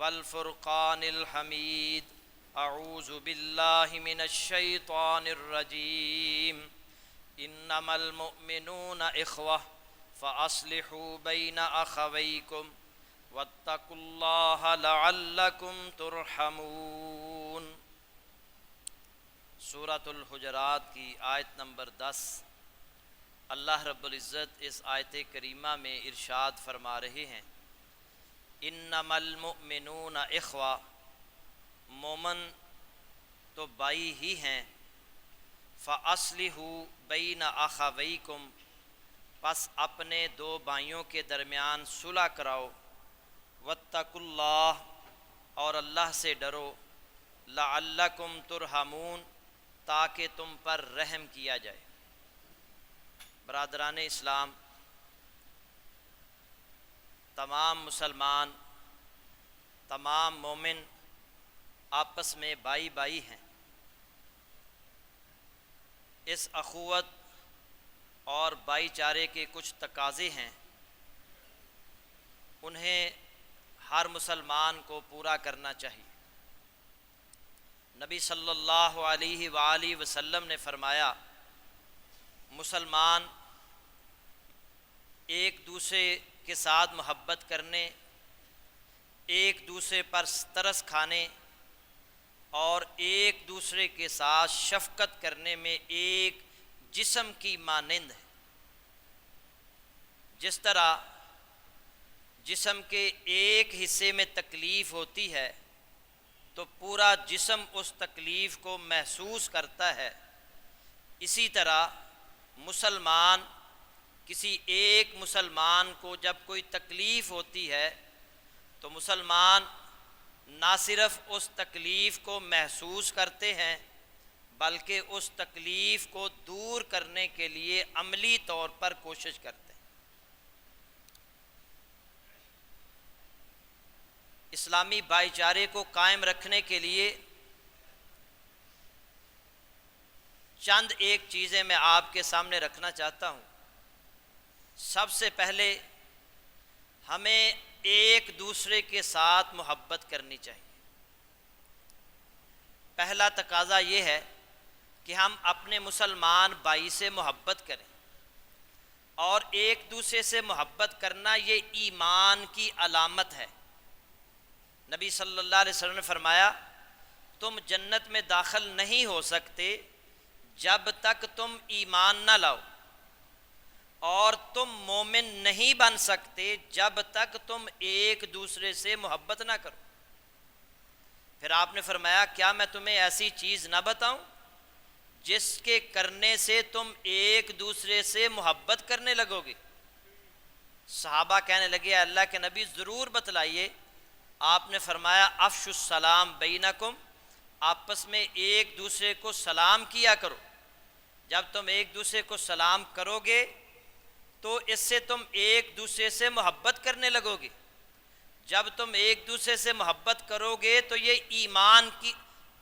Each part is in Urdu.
والفرقان الحمید۔ اعوذ باللہ من الشیطان الرجیم۔ انما المؤمنون اخوہ فاصلحوا بین اخویکم واتقوا اللہ لعلکم ترحمون۔ سورۃ الحجرات کی آیت نمبر 10۔ اللہ رب العزت اس آیت کریمہ میں ارشاد فرما رہے ہیں، انما المؤمنون اخوہ، مومن تو بھائی ہی ہیں، فاصلحوا بین اخویکم، پس اپنے دو بھائیوں کے درمیان صلح کراؤ، واتقوا اللہ، اور اللہ سے ڈرو، لعلکم ترحمون، تاکہ تم پر رحم کیا جائے۔ برادران اسلام، تمام مسلمان، تمام مومن آپس میں بھائی بھائی ہیں۔ اس اخوت اور بھائی چارے کے کچھ تقاضے ہیں، انہیں ہر مسلمان کو پورا کرنا چاہیے۔ نبی صلی اللہ علیہ وآلہ وسلم نے فرمایا، مسلمان ایک دوسرے کے ساتھ محبت کرنے، ایک دوسرے پر ترس کھانے اور ایک دوسرے کے ساتھ شفقت کرنے میں ایک جسم کی مانند ہے۔ جس طرح جسم کے ایک حصے میں تکلیف ہوتی ہے تو پورا جسم اس تکلیف کو محسوس کرتا ہے، اسی طرح مسلمان کسی ایک مسلمان کو جب کوئی تکلیف ہوتی ہے تو مسلمان نہ صرف اس تکلیف کو محسوس کرتے ہیں بلکہ اس تکلیف کو دور کرنے کے لیے عملی طور پر کوشش کرتے ہیں۔ اسلامی بھائی چارے کو قائم رکھنے کے لیے چند ایک چیزیں میں آپ کے سامنے رکھنا چاہتا ہوں۔ سب سے پہلے ہمیں ایک دوسرے کے ساتھ محبت کرنی چاہیے۔ پہلا تقاضا یہ ہے کہ ہم اپنے مسلمان بھائی سے محبت کریں، اور ایک دوسرے سے محبت کرنا یہ ایمان کی علامت ہے۔ نبی صلی اللہ علیہ وسلم نے فرمایا، تم جنت میں داخل نہیں ہو سکتے جب تک تم ایمان نہ لاؤ، اور تم مومن نہیں بن سکتے جب تک تم ایک دوسرے سے محبت نہ کرو۔ پھر آپ نے فرمایا، کیا میں تمہیں ایسی چیز نہ بتاؤں جس کے کرنے سے تم ایک دوسرے سے محبت کرنے لگو گے؟ صحابہ کہنے لگے، اللہ کے نبی ضرور بتلائیے۔ آپ نے فرمایا، افشوا السلام بینکم، آپس میں ایک دوسرے کو سلام کیا کرو۔ جب تم ایک دوسرے کو سلام کرو گے تو اس سے تم ایک دوسرے سے محبت کرنے لگو گے۔ جب تم ایک دوسرے سے محبت کرو گے تو یہ ایمان کی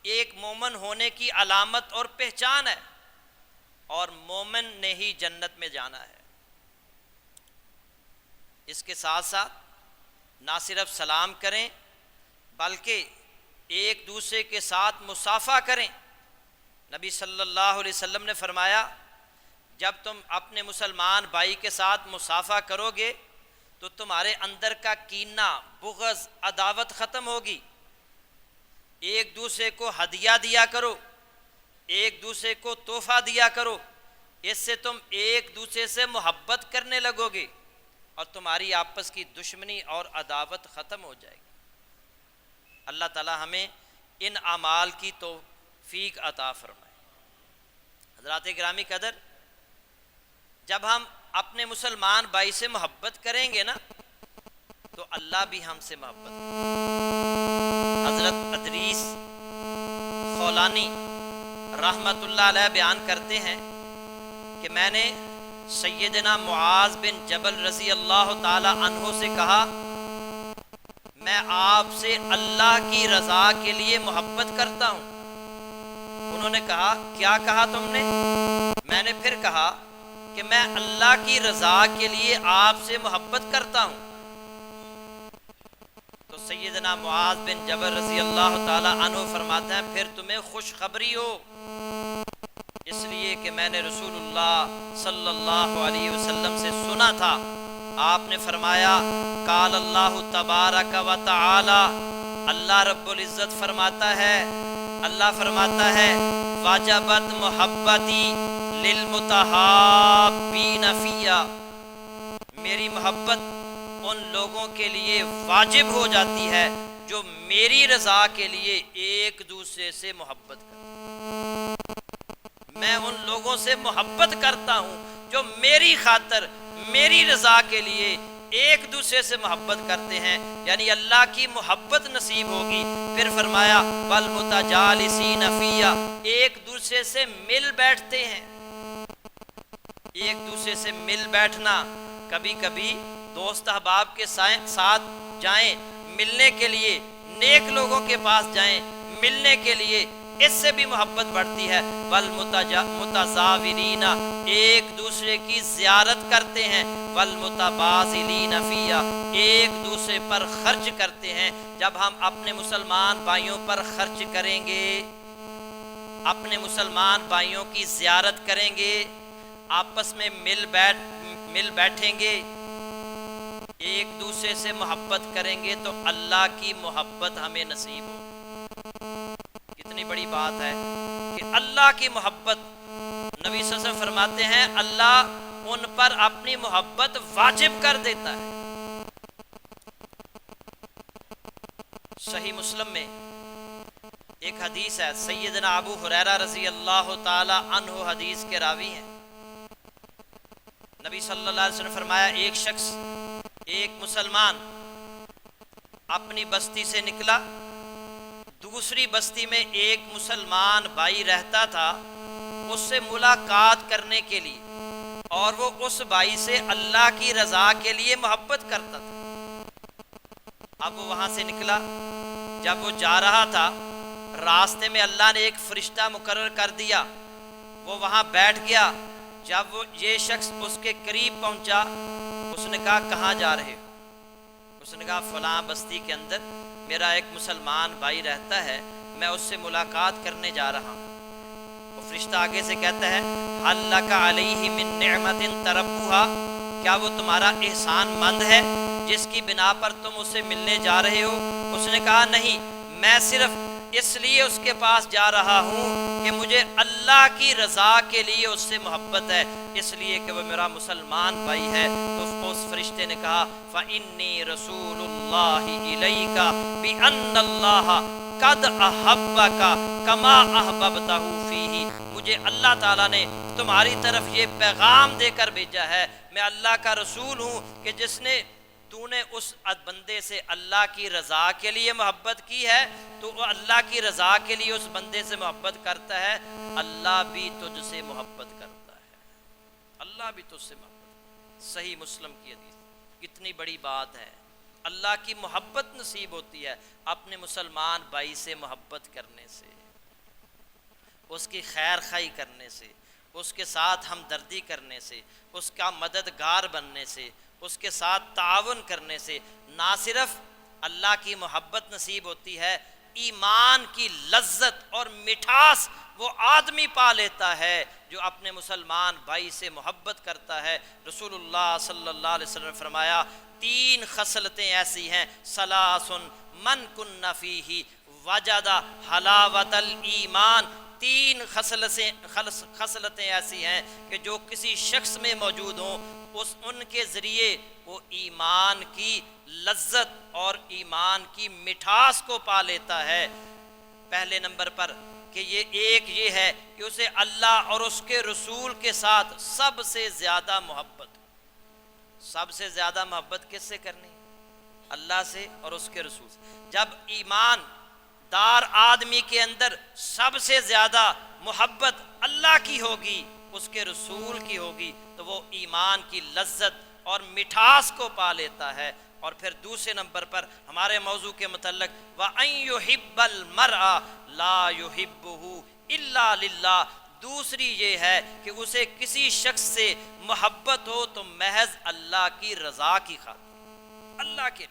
ایک مومن ہونے کی علامت اور پہچان ہے، اور مومن نے ہی جنت میں جانا ہے۔ اس کے ساتھ ساتھ نہ صرف سلام کریں بلکہ ایک دوسرے کے ساتھ مصافحہ کریں۔ نبی صلی اللہ علیہ وسلم نے فرمایا، جب تم اپنے مسلمان بھائی کے ساتھ مصافحہ کرو گے تو تمہارے اندر کا کینہ، بغض، عداوت ختم ہوگی۔ ایک دوسرے کو ہدیہ دیا کرو، ایک دوسرے کو تحفہ دیا کرو، اس سے تم ایک دوسرے سے محبت کرنے لگو گے اور تمہاری آپس کی دشمنی اور عداوت ختم ہو جائے گی۔ اللہ تعالی ہمیں ان اعمال کی توفیق عطا فرمائے۔ حضرات گرامی قدر، جب ہم اپنے مسلمان بھائی سے محبت کریں گے نا تو اللہ بھی ہم سے محبت کرے۔ حضرت ادریس خولانی رحمت اللہ علیہ بیان کرتے ہیں کہ میں نے سیدنا معاذ بن جبل رضی اللہ تعالی عنہ سے کہا، میں آپ سے اللہ کی رضا کے لیے محبت کرتا ہوں۔ انہوں نے کہا، کیا کہا تم نے؟ میں نے پھر کہا کہ میں اللہ کی رضا کے لیے آپ سے محبت کرتا ہوں۔ تو سیدنا معاذ بن جبل رضی اللہ تعالی عنہ فرماتے ہیں پھر تمہیں خوشخبری ہو، اس لیے کہ میں نے رسول اللہ صلی اللہ علیہ وسلم سے سنا تھا، آپ نے فرمایا قال اللہ تبارک و تعالی، اللہ رب العزت فرماتا ہے، اللہ فرماتا ہے واجبت محبتی للمتحابین فیہ، میری محبت ان لوگوں کے لیے واجب ہو جاتی ہے جو میری رضا کے لیے ایک دوسرے سے محبت کرتے ہیں۔ میں ان لوگوں سے محبت کرتا ہوں جو میری خاطر میری رضا کے لیے ایک دوسرے سے محبت کرتے ہیں، یعنی اللہ کی محبت نصیب ہوگی۔ پھر فرمایا والمتجالسین فیہ، ایک دوسرے سے مل بیٹھتے ہیں۔ ایک دوسرے سے مل بیٹھنا، کبھی کبھی دوست احباب کے ساتھ جائیں ملنے کے لیے، نیک لوگوں کے پاس جائیں ملنے کے لیے، اس سے بھی محبت بڑھتی ہے۔ والمتزاورین، ایک دوسرے کی زیارت کرتے ہیں۔ والمتبازلین فیہ، ایک دوسرے پر خرچ کرتے ہیں۔ جب ہم اپنے مسلمان بھائیوں پر خرچ کریں گے، اپنے مسلمان بھائیوں کی زیارت کریں گے، آپس میں مل بیٹھیں گے، ایک دوسرے سے محبت کریں گے تو اللہ کی محبت ہمیں نصیب ہو۔ کتنی بڑی بات ہے کہ اللہ کی محبت، نبی صلی اللہ علیہ وسلم فرماتے ہیں اللہ ان پر اپنی محبت واجب کر دیتا ہے۔ صحیح مسلم میں ایک حدیث ہے، سیدنا ابو ہریرہ رضی اللہ تعالی عنہ حدیث کے راوی ہیں، نبی صلی اللہ علیہ وسلم فرمایا ایک شخص، ایک مسلمان اپنی بستی سے نکلا، دوسری بستی میں ایک مسلمان بھائی رہتا تھا، اس سے ملاقات کرنے کے لیے، اور وہ اس بھائی سے اللہ کی رضا کے لیے محبت کرتا تھا۔ اب وہ وہاں سے نکلا، جب وہ جا رہا تھا راستے میں اللہ نے ایک فرشتہ مقرر کر دیا، وہ وہاں بیٹھ گیا۔ جب وہ یہ شخص اس کے قریب پہنچا، اس نے کہا کہاں جا رہے ہو؟ اس نے کہا فلاں بستی کے اندر میرا ایک مسلمان بھائی رہتا ہے، میں اس سے ملاقات کرنے جا رہا ہوں۔ وہ فرشتہ آگے سے کہتا ہے حل لک علیہ من نعمت تربوہا، کیا وہ تمہارا احسان مند ہے جس کی بنا پر تم اسے ملنے جا رہے ہو؟ اس نے کہا نہیں، میں صرف اس لیے اس کے پاس جا رہا ہوں کہ مجھے اللہ کی رضا کے لیے اس سے محبت ہے، اس لیے کہ وہ میرا مسلمان بھائی ہے۔ تو اس فرشتے نے کہا فَإِنِّي رَسُولُ اللَّهِ إِلَيْكَ بِأَنَّ اللَّهَ قَدْ أَحَبَّكَ كَمَا أَحْبَبْتَهُ فِيهِ، مجھے اللہ تعالیٰ نے تمہاری طرف یہ پیغام دے کر بھیجا ہے، میں اللہ کا رسول ہوں کہ جس نے تو نے اس بندے سے اللہ کی رضا کے لیے محبت کی ہے، تو وہ اللہ کی رضا کے لیے اس بندے سے محبت کرتا ہے، اللہ بھی تجھ سے محبت کرتا ہے، اللہ بھی تجھ سے محبت۔ صحیح مسلم کی حدیث، کتنی بڑی بات ہے، اللہ کی محبت نصیب ہوتی ہے اپنے مسلمان بھائی سے محبت کرنے سے، اس کی خیر خواہی کرنے سے، اس کے ساتھ ہمدردی کرنے سے، اس کا مددگار بننے سے، اس کے ساتھ تعاون کرنے سے نہ صرف اللہ کی محبت نصیب ہوتی ہے، ایمان کی لذت اور مٹھاس وہ آدمی پا لیتا ہے جو اپنے مسلمان بھائی سے محبت کرتا ہے۔ رسول اللہ صلی اللہ علیہ وسلم نے فرمایا 3 خصلتیں ایسی ہیں، ثلاث من کن فیہ وجد حلاوت الایمان، 3 خصلتیں ایسی ہیں کہ جو کسی شخص میں موجود ہوں، ان کے ذریعے وہ ایمان کی لذت اور ایمان کی مٹھاس کو پا لیتا ہے۔ پہلے نمبر پر کہ یہ ہے کہ اسے اللہ اور اس کے رسول کے ساتھ سب سے زیادہ محبت، سب سے زیادہ محبت کس سے کرنی؟ اللہ سے اور اس کے رسول سے۔ جب ایمان دار آدمی کے اندر سب سے زیادہ محبت اللہ کی ہوگی، اس کے رسول کی ہوگی، تو وہ ایمان کی لذت اور مٹھاس کو پا لیتا ہے۔ اور پھر دوسرے نمبر پر ہمارے موضوع کے متعلق وَأَن يُحِبَّ الْمَرْءَ لَا يُحِبُّهُ إِلَّا لِلَّهِ، دوسری یہ ہے کہ اسے کسی شخص سے محبت ہو تو محض اللہ کی رضا کی خاطر، اللہ کے۔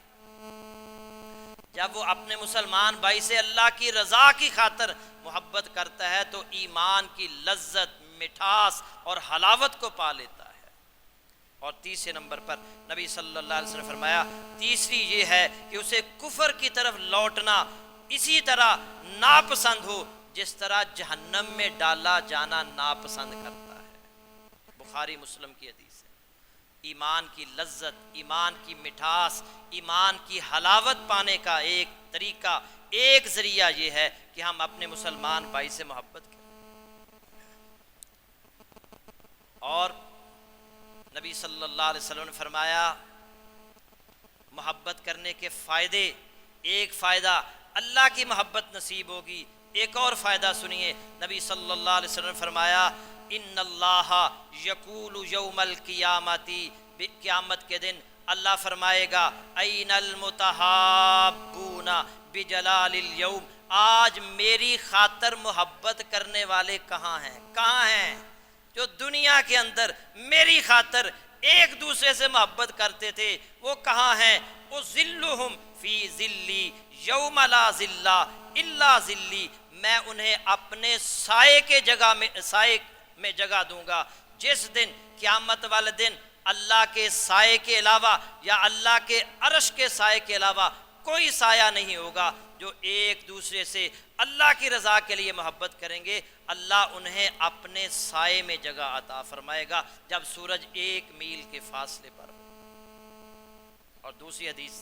جب وہ اپنے مسلمان بھائی سے اللہ کی رضا کی خاطر محبت کرتا ہے تو ایمان کی لذت، مٹھاس اور حلاوت کو پا لیتا ہے۔ اور تیسرے نمبر پر نبی صلی اللہ علیہ وسلم نے فرمایا، تیسری یہ ہے کہ اسے کفر کی طرف لوٹنا اسی طرح ناپسند ہو جس طرح جہنم میں ڈالا جانا ناپسند کرتا ہے۔ بخاری مسلم کی حدیث ہے۔ ایمان کی لذت، ایمان کی مٹھاس، ایمان کی حلاوت پانے کا ایک طریقہ، ایک ذریعہ یہ ہے کہ ہم اپنے مسلمان بھائی سے محبت کریں۔ اور نبی صلی اللہ علیہ وسلم نے فرمایا محبت کرنے کے فائدے، ایک فائدہ اللہ کی محبت نصیب ہوگی۔ ایک اور فائدہ سنیے، نبی صلی اللہ علیہ وسلم نے فرمایا ان اللہ یقول یوم القیامتی، قیامت کے دن اللہ فرمائے گا این المتحابون بجلال الیوم، آج میری خاطر محبت کرنے والے کہاں ہیں؟ کہاں ہیں جو دنیا کے اندر میری خاطر ایک دوسرے سے محبت کرتے تھے؟ وہ کہاں ہیں؟ اذلھم فی ذلی یوم لا ذل الا ذلی، میں انہیں اپنے سائے کے جگہ میں جگہ دوں گا، جس دن، قیامت والے دن، اللہ کے سائے کے علاوہ یا اللہ کے عرش کے سائے کے علاوہ کوئی سایہ نہیں ہوگا۔ جو ایک دوسرے سے اللہ کی رضا کے لیے محبت کریں گے، اللہ انہیں اپنے سائے میں جگہ عطا فرمائے گا جب سورج 1 میل کے فاصلے پر ہو۔ اور دوسری حدیث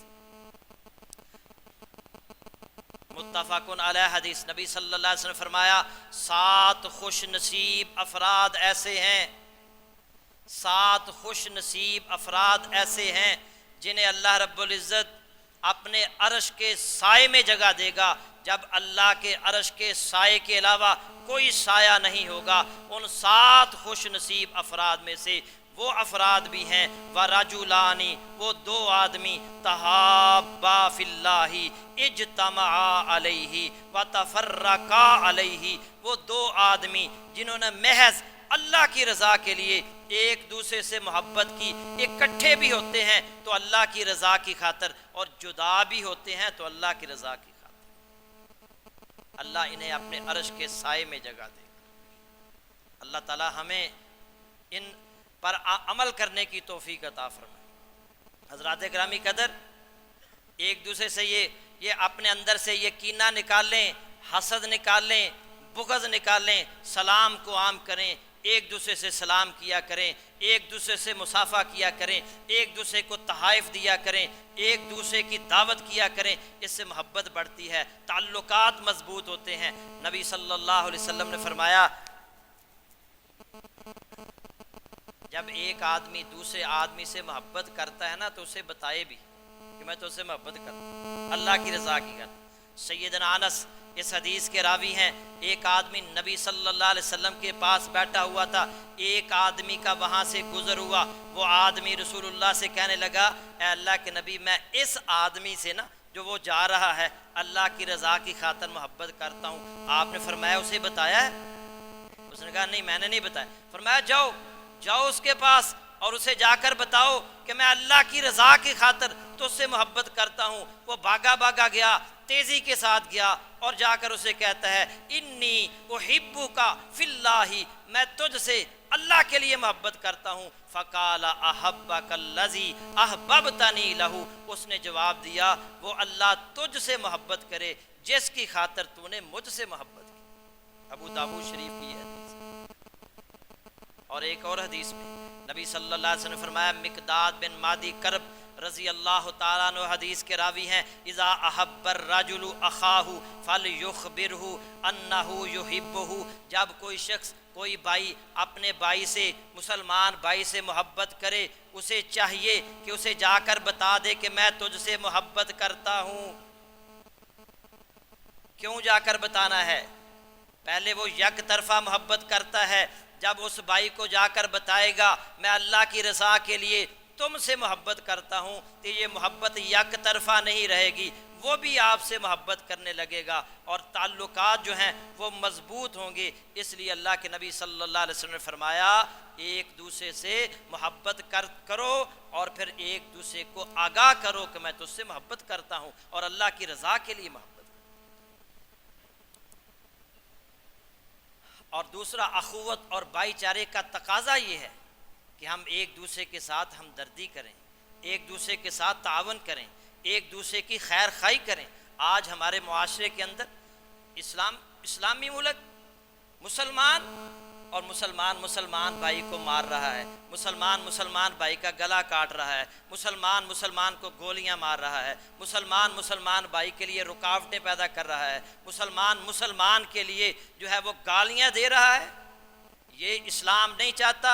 متفقن علیہ حدیث، نبی صلی اللہ علیہ وسلم نے فرمایا 7 خوش نصیب افراد ایسے ہیں، 7 خوش نصیب افراد ایسے ہیں جنہیں اللہ رب العزت اپنے عرش کے سائے میں جگہ دے گا جب اللہ کے عرش کے سائے کے علاوہ کوئی سایہ نہیں ہوگا۔ ان 7 خوش نصیب افراد میں سے وہ افراد بھی ہیں وَرَجُلَانِ، وہ 2 آدمی تَحَابَّا فِی اللَّہِ اجْتَمَعَا عَلَیْہِ وَتَفَرَّقَا عَلَیْہِ، وہ 2 آدمی جنہوں نے محض اللہ کی رضا کے لیے ایک دوسرے سے محبت کی، اکٹھے بھی ہوتے ہیں تو اللہ کی رضا کی خاطر، اور جدا بھی ہوتے ہیں تو اللہ کی رضا کی خاطر، اللہ انہیں اپنے عرش کے سائے میں جگہ دے گا۔ اللہ تعالی ہمیں ان پر عمل کرنے کی توفیق عطا فرمائے۔ حضرات گرامی قدر، ایک دوسرے سے یہ اپنے اندر سے یہ کینہ نکالیں، حسد نکالیں، بغض نکالیں، سلام کو عام کریں، ایک دوسرے سے سلام کیا کریں، ایک دوسرے سے مصافحہ کیا کریں، ایک دوسرے کو تحائف دیا کریں، ایک دوسرے کی دعوت کیا کریں، اس سے محبت بڑھتی ہے، تعلقات مضبوط ہوتے ہیں۔ نبی صلی اللہ علیہ وسلم نے فرمایا جب ایک آدمی دوسرے آدمی سے محبت کرتا ہے نا تو اسے بتائے بھی کہ میں تو اسے محبت کرتا ہوں، اللہ کی رضا کی کرتا۔ سیدنا انس اس حدیث کے راوی ہیں، ایک آدمی نبی صلی اللہ علیہ وسلم کے پاس بیٹھا ہوا تھا، ایک آدمی کا وہاں سے گزر ہوا، وہ آدمی رسول اللہ سے کہنے لگا اے اللہ کے نبی، میں اس آدمی سے نا جو وہ جا رہا ہے اللہ کی رضا کی خاطر محبت کرتا ہوں۔ آپ نے فرمایا اسے بتایا ہے؟ اس نے کہا نہیں میں نے نہیں بتایا۔ فرمایا جاؤ اس کے پاس اور اسے جا کر بتاؤ کہ میں اللہ کی رضا کی خاطر تو اس سے محبت کرتا ہوں۔ وہ بھاگا گیا، تیزی کے ساتھ گیا اور جا کر اسے کہتا ہے انی احبک فی اللہ، میں تجھ سے اللہ کے لیے محبت کرتا ہوں۔ فقال احبک الذی احببتنی لہ، اس نے جواب دیا وہ اللہ تجھ سے محبت کرے جس کی خاطر تو نے مجھ سے محبت کی۔ ابو داؤد شریف کی یہ حدیث۔ اور ایک اور حدیث میں نبی صلی اللہ علیہ وسلم نے فرمایا، مقداد بن مادی کرب رضی اللہ تعالیٰ عنہ حدیث کے راوی ہیں، اذا احب الرجل اخاہ فلیخبرہ انہ یحبہ، جب کوئی شخص، کوئی بھائی اپنے بھائی سے، مسلمان بھائی سے محبت کرے، اسے چاہیے کہ اسے جا کر بتا دے کہ میں تجھ سے محبت کرتا ہوں۔ کیوں جا کر بتانا ہے؟ پہلے وہ یک طرفہ محبت کرتا ہے، جب اس بھائی کو جا کر بتائے گا میں اللہ کی رضا کے لیے تم سے محبت کرتا ہوں تو یہ محبت یک طرفہ نہیں رہے گی، وہ بھی آپ سے محبت کرنے لگے گا اور تعلقات جو ہیں وہ مضبوط ہوں گے۔ اس لیے اللہ کے نبی صلی اللہ علیہ وسلم نے فرمایا ایک دوسرے سے محبت کرو اور پھر ایک دوسرے کو آگاہ کرو کہ میں تجھ سے محبت کرتا ہوں اور اللہ کی رضا کے لیے محبت۔ اور دوسرا اخوت اور بھائی چارے کا تقاضا یہ ہے کہ ہم ایک دوسرے کے ساتھ ہمدردی کریں، ایک دوسرے کے ساتھ تعاون کریں، ایک دوسرے کی خیر خواہی کریں۔ آج ہمارے معاشرے کے اندر اسلامی ملک مسلمان اور مسلمان بھائی کو مار رہا ہے، مسلمان بھائی کا گلا کاٹ رہا ہے، مسلمان کو گولیاں مار رہا ہے، مسلمان بھائی کے لیے رکاوٹیں پیدا کر رہا ہے، مسلمان کے لیے جو ہے وہ گالیاں دے رہا ہے۔ یہ اسلام نہیں چاہتا۔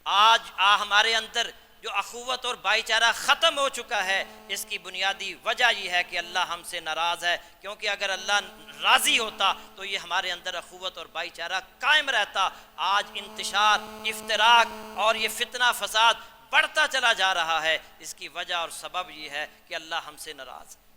آج ہمارے اندر جو اخوت اور بھائی چارہ ختم ہو چکا ہے، اس کی بنیادی وجہ یہ ہے کہ اللہ ہم سے ناراض ہے، کیونکہ اگر اللہ راضی ہوتا تو یہ ہمارے اندر اخوت اور بھائی چارہ قائم رہتا۔ آج انتشار، افتراق اور یہ فتنہ فساد بڑھتا چلا جا رہا ہے، اس کی وجہ اور سبب یہ ہے کہ اللہ ہم سے ناراض ہے۔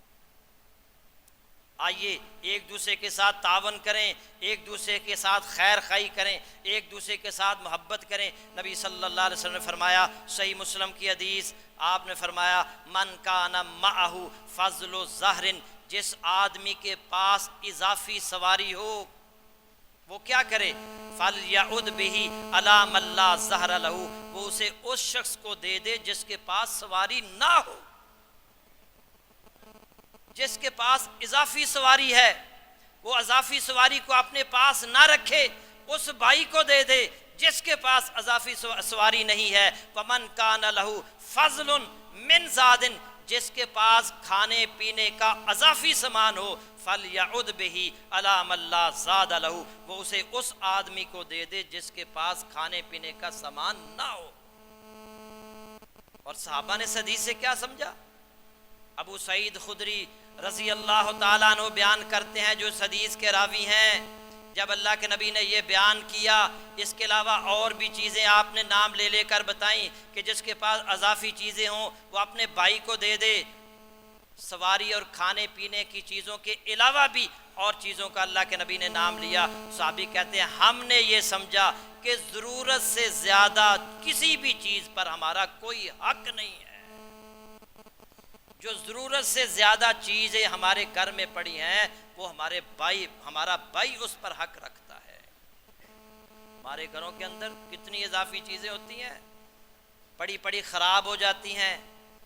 آئیے ایک دوسرے کے ساتھ تعاون کریں، ایک دوسرے کے ساتھ خیر خواہی کریں، ایک دوسرے کے ساتھ محبت کریں۔ نبی صلی اللہ علیہ وسلم نے فرمایا، صحیح مسلم کی حدیث، آپ نے فرمایا من کان معہ فضل ظہر، جس آدمی کے پاس اضافی سواری ہو وہ کیا کرے، فلیعد بہ الی من لا ظہر لہ، وہ اسے اس شخص کو دے دے جس کے پاس سواری نہ ہو۔ جس کے پاس اضافی سواری ہے وہ اضافی سواری کو اپنے پاس نہ رکھے، اس بھائی کو دے دے جس کے پاس اضافی سواری نہیں ہے۔ ومن کان لہ فضل من زاد، جس کے پاس کھانے پینے کا اضافی سامان ہو، فلیعد بہ الی من لا زاد لہ، وہ اسے اس آدمی کو دے دے جس کے پاس کھانے پینے کا سامان نہ ہو۔ اور صحابہ نے اس حدیث سے کیا سمجھا؟ ابو سعید خدری رضی اللہ تعالیٰ عنہ بیان کرتے ہیں، جو اس حدیث کے راوی ہیں، جب اللہ کے نبی نے یہ بیان کیا، اس کے علاوہ اور بھی چیزیں آپ نے نام لے لے کر بتائیں کہ جس کے پاس اضافی چیزیں ہوں وہ اپنے بھائی کو دے دے۔ سواری اور کھانے پینے کی چیزوں کے علاوہ بھی اور چیزوں کا اللہ کے نبی نے نام لیا۔ صحابی کہتے ہیں ہم نے یہ سمجھا کہ ضرورت سے زیادہ کسی بھی چیز پر ہمارا کوئی حق نہیں ہے۔ جو ضرورت سے زیادہ چیزیں ہمارے گھر میں پڑی ہیں وہ ہمارا بھائی اس پر حق رکھتا ہے۔ ہمارے گھروں کے اندر کتنی اضافی چیزیں ہوتی ہیں، پڑی خراب ہو جاتی ہیں۔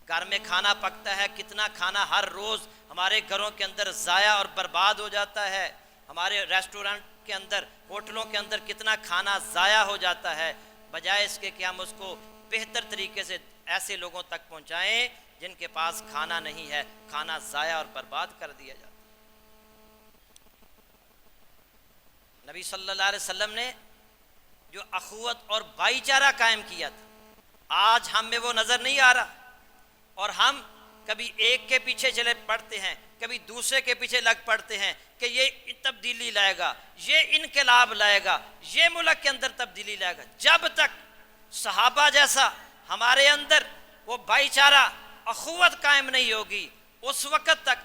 گھر میں کھانا پکتا ہے، کتنا کھانا ہر روز ہمارے گھروں کے اندر ضائع اور برباد ہو جاتا ہے۔ ہمارے ریسٹورنٹ کے اندر، ہوٹلوں کے اندر کتنا کھانا ضائع ہو جاتا ہے، بجائے اس کے کہ ہم اس کو بہتر طریقے سے ایسے لوگوں تک پہنچائیں جن کے پاس کھانا نہیں ہے، کھانا ضائع اور برباد کر دیا جاتا ہے۔ نبی صلی اللہ علیہ وسلم نے جو اخوت اور بھائی چارہ قائم کیا تھا، آج ہم میں وہ نظر نہیں آ رہا، اور ہم کبھی ایک کے پیچھے چلے پڑتے ہیں، کبھی دوسرے کے پیچھے لگ پڑتے ہیں کہ یہ تبدیلی لائے گا، یہ انقلاب لائے گا، یہ ملک کے اندر تبدیلی لائے گا۔ جب تک صحابہ جیسا ہمارے اندر وہ بھائی چارہ اخوت قائم نہیں ہوگی، اس وقت تک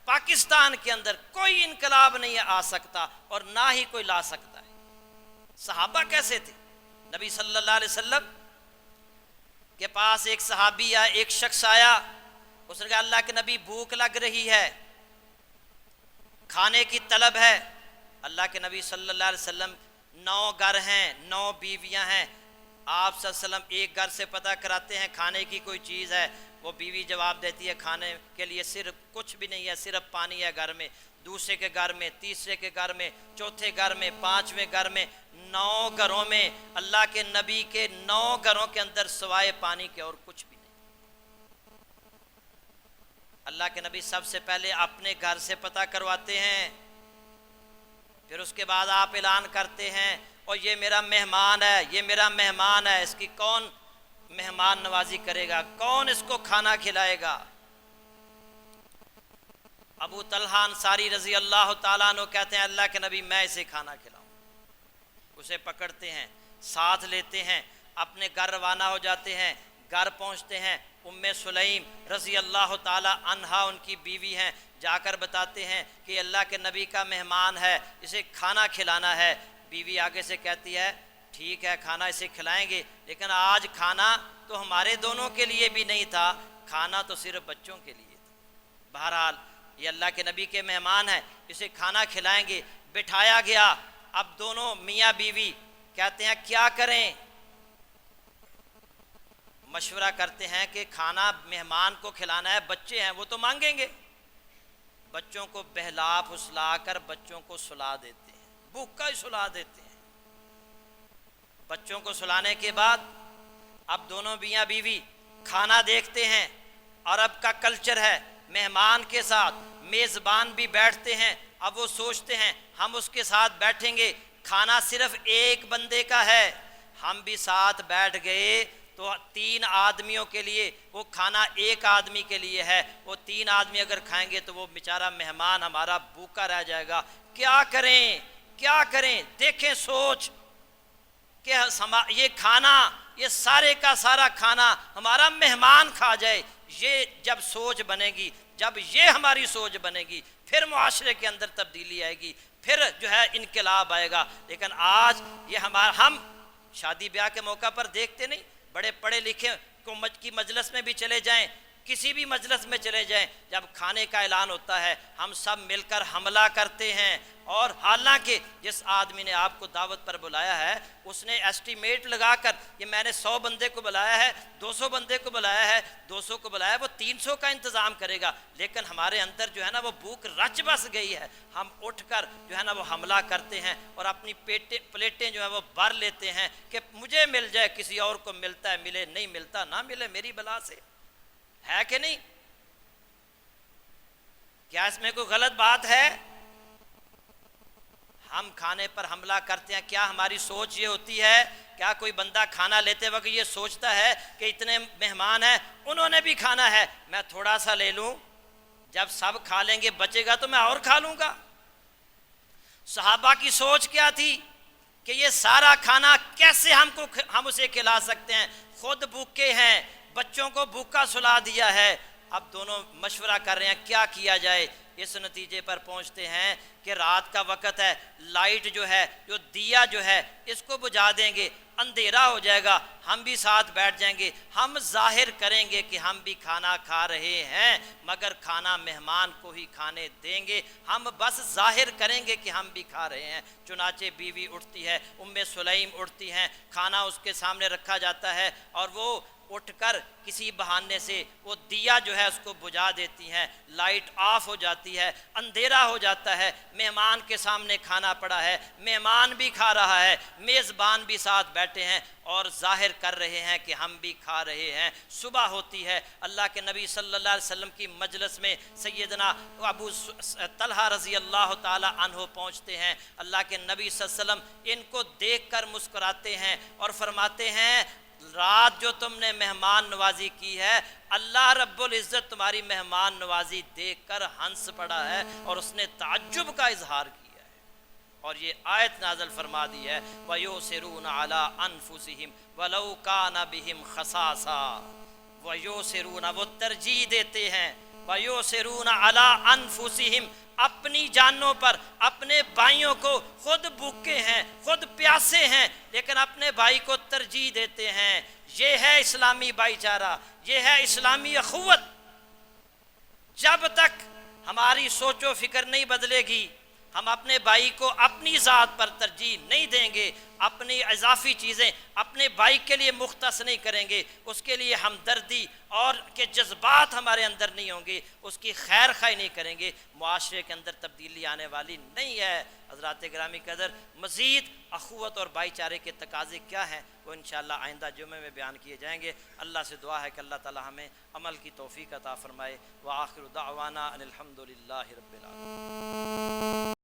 پاکستان کے اندر کوئی انقلاب نہیں آ سکتا اور نہ ہی کوئی لا سکتا ہے۔ صحابہ کیسے تھے؟ نبی صلی اللہ علیہ وسلم کے پاس ایک صحابی آیا، ایک شخص آیا، اس نے کہا اللہ کے نبی بھوک لگ رہی ہے، کھانے کی طلب ہے۔ اللہ کے نبی صلی اللہ علیہ وسلم 9 گھر ہیں، 9 بیویاں ہیں، آپ صلی اللہ علیہ وسلم ایک گھر سے پتہ کراتے ہیں کھانے کی کوئی چیز ہے، وہ بیوی جواب دیتی ہے کھانے کے لیے صرف کچھ بھی نہیں ہے، صرف پانی ہے گھر میں۔ دوسرے کے گھر میں، تیسرے کے گھر میں، چوتھے گھر میں، 5ویں گھر میں، 9 گھروں میں اللہ کے نبی کے 9 گھروں کے اندر سوائے پانی کے اور کچھ بھی نہیں۔ اللہ کے نبی سب سے پہلے اپنے گھر سے پتہ کرواتے ہیں، پھر اس کے بعد آپ اعلان کرتے ہیں اور یہ میرا مہمان ہے، یہ میرا مہمان ہے، اس کی کون مہمان نوازی کرے گا، کون اس کو کھانا کھلائے گا؟ ابو طلحہ انصاری رضی اللہ تعالیٰ عنہ کہتے ہیں اللہ کے نبی میں اسے کھانا کھلاؤں۔ اسے پکڑتے ہیں، ساتھ لیتے ہیں، اپنے گھر روانہ ہو جاتے ہیں، گھر پہنچتے ہیں، ام سلیم رضی اللہ تعالی عنہا ان کی بیوی ہیں، جا کر بتاتے ہیں کہ اللہ کے نبی کا مہمان ہے، اسے کھانا کھلانا ہے۔ بیوی آگے سے کہتی ہے ٹھیک ہے کھانا اسے کھلائیں گے، لیکن آج کھانا تو ہمارے دونوں کے لیے بھی نہیں تھا، کھانا تو صرف بچوں کے لیے تھا۔ بہرحال یہ اللہ کے نبی کے مہمان ہیں، اسے کھانا کھلائیں گے۔ بٹھایا گیا، اب دونوں میاں بیوی کہتے ہیں کیا کریں، مشورہ کرتے ہیں کہ کھانا مہمان کو کھلانا ہے، بچے ہیں وہ تو مانگیں گے۔ بچوں کو بہلا پھسلا کر بچوں کو سلا دیتے ہیں، بھوکا ہی سلا دیتے ہیں۔ بچوں کو سلانے کے بعد اب دونوں میاں بیوی کھانا دیکھتے ہیں۔ عرب کا کلچر ہے، مہمان کے ساتھ میزبان بھی بیٹھتے ہیں۔ اب وہ سوچتے ہیں ہم اس کے ساتھ بیٹھیں گے، کھانا صرف ایک بندے کا ہے، ہم بھی ساتھ بیٹھ گئے تو 3 آدمیوں کے لیے وہ کھانا ایک آدمی کے لیے ہے، وہ 3 آدمی اگر کھائیں گے تو وہ بیچارہ مہمان ہمارا بھوکا رہ جائے گا۔ کیا کریں کیا کریں؟ دیکھیں سوچ کہ یہ کھانا، یہ سارے کا سارا کھانا ہمارا مہمان کھا جائے۔ یہ جب سوچ بنے گی، جب یہ ہماری سوچ بنے گی، پھر معاشرے کے اندر تبدیلی آئے گی، پھر جو ہے انقلاب آئے گا۔ لیکن آج یہ ہم شادی بیاہ کے موقع پر دیکھتے نہیں، بڑے پڑھے لکھے کی مجلس میں بھی چلے جائیں، کسی بھی مجلس میں چلے جائیں، جب کھانے کا اعلان ہوتا ہے ہم سب مل کر حملہ کرتے ہیں۔ اور حالانکہ جس آدمی نے آپ کو دعوت پر بلایا ہے اس نے ایسٹیمیٹ لگا کر کہ میں نے 100 بندے کو بلایا ہے، 200 بندے کو بلایا ہے، 200 کو بلایا ہے، وہ 300 کا انتظام کرے گا۔ لیکن ہمارے اندر جو ہے نا وہ بھوک رچ بس گئی ہے، ہم اٹھ کر جو ہے نا وہ حملہ کرتے ہیں اور اپنی پلیٹیں جو ہے وہ بھر لیتے ہیں کہ مجھے مل جائے، کسی اور کو ملتا ہے ملے، نہیں ملتا نہ ملے، میری بلا سے ہے کہ نہیں؟ کیا اس میں کوئی غلط بات ہے؟ ہم کھانے پر حملہ کرتے ہیں، کیا ہماری سوچ یہ ہوتی ہے؟ کیا کوئی بندہ کھانا لیتے وقت یہ سوچتا ہے کہ اتنے مہمان ہیں، انہوں نے بھی کھانا ہے، میں تھوڑا سا لے لوں، جب سب کھا لیں گے بچے گا تو میں اور کھا لوں گا؟ صحابہ کی سوچ کیا تھی کہ یہ سارا کھانا کیسے ہم اسے کھلا سکتے ہیں، خود بھوکے ہیں، بچوں کو بھوکا سلا دیا ہے۔ اب دونوں مشورہ کر رہے ہیں کیا کیا جائے۔ اس نتیجے پر پہنچتے ہیں کہ رات کا وقت ہے، لائٹ جو ہے، جو دیا جو ہے اس کو بجھا دیں گے، اندھیرا ہو جائے گا، ہم بھی ساتھ بیٹھ جائیں گے، ہم ظاہر کریں گے کہ ہم بھی کھانا کھا رہے ہیں، مگر کھانا مہمان کو ہی کھانے دیں گے، ہم بس ظاہر کریں گے کہ ہم بھی کھا رہے ہیں۔ چنانچہ بیوی اٹھتی ہے، ام سلیم اٹھتی ہیں، کھانا اس کے سامنے رکھا جاتا ہے اور وہ اٹھ کر کسی بہانے سے وہ دیا جو ہے اس کو بجھا دیتی ہیں، لائٹ آف ہو جاتی ہے، اندھیرا ہو جاتا ہے، مہمان کے سامنے کھانا پڑا ہے، مہمان بھی کھا رہا ہے، میزبان بھی ساتھ بیٹھے ہیں اور ظاہر کر رہے ہیں کہ ہم بھی کھا رہے ہیں۔ صبح ہوتی ہے، اللہ کے نبی صلی اللہ علیہ وسلم کی مجلس میں سیدنا ابو طلحہ رضی اللہ تعالی عنہ پہنچتے ہیں۔ اللہ کے نبی صلی اللہ علیہ وسلم ان کو دیکھ کر مسکراتے ہیں اور فرماتے ہیں رات جو تم نے مہمان نوازی کی ہے، اللہ رب العزت تمہاری مہمان نوازی دیکھ کر ہنس پڑا ہے اور اس نے تعجب کا اظہار کیا ہے، اور یہ آیت نازل فرما دی ہے وَيُؤْثِرُونَ عَلَىٰ أَنفُسِهِمْ وَلَوْ كَانَ بِهِمْ خَصَاصَةٌ، وَيُؤْثِرُونَ وہ ترجیح دیتے ہیں، وَيُؤْثِرُونَ عَلَىٰ أَنفُسِهِمْ اپنی جانوں پر، اپنے بھائیوں کو، خود بھوکے ہیں، خود پیاسے ہیں لیکن اپنے بھائی کو ترجیح دیتے ہیں۔ یہ ہے اسلامی بھائی چارہ، یہ ہے اسلامی اخوت۔ جب تک ہماری سوچ و فکر نہیں بدلے گی، ہم اپنے بھائی کو اپنی ذات پر ترجیح نہیں دیں گے، اپنی اضافی چیزیں اپنے بھائی کے لیے مختص نہیں کریں گے، اس کے لیے ہمدردی اور کے جذبات ہمارے اندر نہیں ہوں گے، اس کی خیر خواہی نہیں کریں گے، معاشرے کے اندر تبدیلی آنے والی نہیں ہے۔ حضرات گرامی قدر، مزید اخوت اور بھائی چارے کے تقاضے کیا ہیں وہ انشاءاللہ آئندہ جمعے میں بیان کیے جائیں گے۔ اللہ سے دعا ہے کہ اللہ تعالی ہمیں عمل کی توفیق عطا فرمائے۔ وآخر دعوانا ان الحمد للہ رب العالمین۔